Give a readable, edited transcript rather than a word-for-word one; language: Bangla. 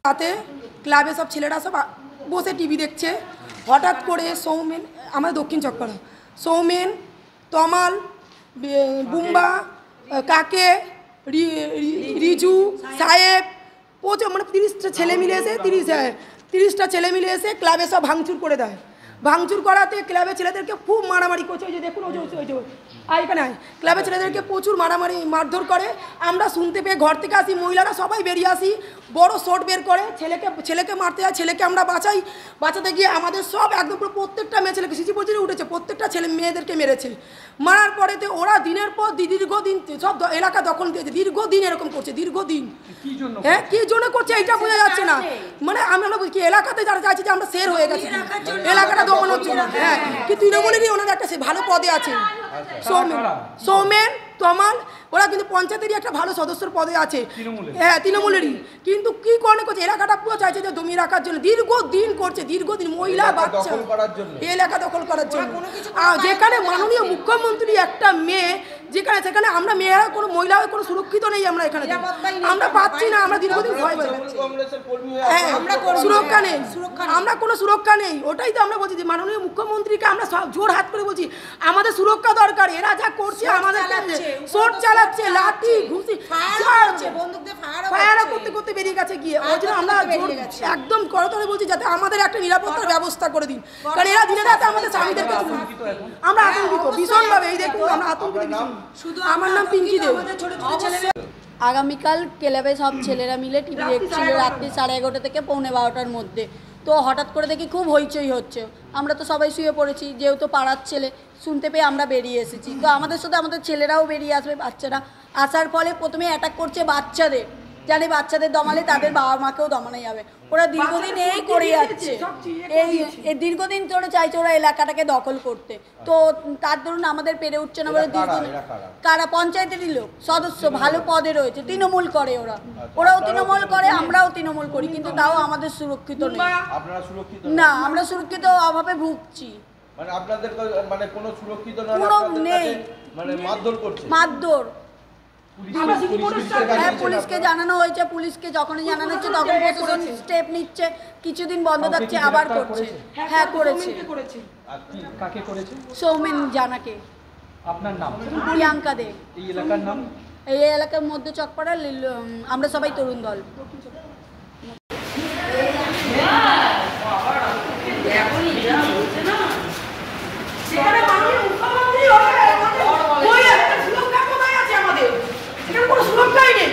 রাতে ক্লাবে সব ছেলেরা সব বসে টিভি দেখছে, হঠাৎ করে সৌমেন, আমাদের দক্ষিণ চকপাড়া, সৌমেন, তমাল, বুম্বা, কাকে, রিজু, সাহেব, প্রচুর মানে 30টা ছেলে মিলে এসে 30টা ছেলে মিলে এসে ক্লাবে সব ভাঙচুর করে দেয়। ভাঙচুর করাতে ক্লাবে ছেলেদেরকে খুব মারামারি করছে। ওই যে দেখুন, ওই যে এখানে ক্লাবে ছেলেদেরকে প্রচুর মারামারি মারধর করে। আমরা শুনতে পেয়ে ঘর থেকে আসি, মহিলারা সবাই বেরিয়ে আসি, বড় শট বের করে ছেলেকে মারতে যায়। ছেলেকে আমরা বাঁচাতে গিয়ে আমাদের সব একদম পুরো প্রত্যেকটা মেয়ে ছেলেকে সিসি পর্যন্ত উঠেছে, প্রত্যেকটা ছেলে মেয়েদেরকে মেরেছে। মারার পরেতে ওরা দিনের পর দীর্ঘদিন সব এলাকা দখল দিয়েছে, দীর্ঘদিন এরকম করছে, দীর্ঘদিন। হ্যাঁ, কি জন্য করছে এইটা বোঝা যাচ্ছে না। মানে আমরা বলছি এলাকাতে যারা চাইছে যে আমরা শের হয়ে গেছি, এলাকাটা দমনের জন্য। হ্যাঁ, কি তৃণমূলেরই ওনার একটা ভালো পদে আছে, সৌমেন, তমাল, ওরা কিন্তু পঞ্চায়েতেরই একটা ভালো সদস্যর পদে আছে। হ্যাঁ, তৃণমূলেরই। কিন্তু কি কারণে করছে, এলাকাটা পুরো চাইছে যে জমি রাখার জন্য, দীর্ঘদিন করছে, দীর্ঘদিন মহিলা বাচ্চা এলাকা দখল করার জন্য। যেখানে মাননীয় মুখ্যমন্ত্রী একটা মেয়ে, যেখানে সেখানে আমরা মেয়েরা কোনো মহিলা কোনো সুরক্ষিত নেই। আমরা এখানে আমরা পাচ্ছি না, আমরা দীর্ঘদিন ভয় পাচ্ছি, সুরক্ষা নেই, আমরা কোনো সুরক্ষা নেই। ওটাই তো আমরা বলছি যে মাননীয় মুখ্যমন্ত্রীকে আমরা জোর হাত করে বলছি আমাদের সুরক্ষা দরকার। এরা যা করছে আমাদের শট চালাচ্ছে, লাঠি ঘুষি ফায়ার করতে করতে বেরিয়ে গেছে গিয়ে। ওই জন্য আমরা একদম করতলে বলছি যাতে আমাদের একটা নিরাপত্তার ব্যবস্থা করে দিন, কারণ এরা দিনে রাতে আমাদের স্বামীদেরকে আমরা আতঙ্কিত ভীষণভাবে। এই দেখুন আমরা আতঙ্কিত। আমার নাম পিঙ্কি দেব। আগামীকাল ক্লাবে সব ছেলেরা মিলে টিভি দেখছিল রাত্রি 11:30 থেকে 11:45টার মধ্যে। তো হঠাৎ করে দেখি খুব হইচই হচ্ছে। আমরা তো সবাই শুয়ে পড়েছি, যেহেতু পাড়ার ছেলে, শুনতে পেয়ে আমরা বেরিয়ে এসেছি। তো আমাদের সাথে আমাদের ছেলেরাও বেরিয়ে আসবে, বাচ্চারা আসার ফলে প্রথমে অ্যাটাক করছে বাচ্চাদের, জানি বাচ্চাদের দমালে তাদের বাবা মাকেও দমানো যাবে। ওরা দীর্ঘদিন এই করে যাচ্ছে, এই দীর্ঘদিন ধরে চাইছে ওরা এলাকাটাকে দখল করতে। তো তার ধরুন আমাদের পেরে উঠছে না বলে দীর্ঘদিন। কারা? পঞ্চায়েতেরই লোক, সদস্য, ভালো পদে রয়েছে, তৃণমূল করে ওরাও তৃণমূল করে, আমরাও তৃণমূল করি, কিন্তু তাও আমাদের সুরক্ষিত নেই। না, আমরা সুরক্ষিত অভাবে ভুগছি। মানে আপনাদের মানে কোনো সুরক্ষিত নেই, মানে মারধর করছে, মারধর। হ্যাঁ, পুলিশকে জানানো হয়েছে, পুলিশকে যখনই জানানো হচ্ছে তখন প্রশাসন স্টেপ নিচ্ছে, কিছুদিন বন্ধ থাকছে, আবার করছে। হ্যাঁ, করেছে। কাকে করেছে? সৌমেন জানাকে। আপনার নাম? প্রিয়াঙ্কা দে। এই এলাকার নাম? এই এলাকার মধ্যে চকপাড়া, আমরা সবাই তরুণ দল। কোনো সুরক্ষাই নেই।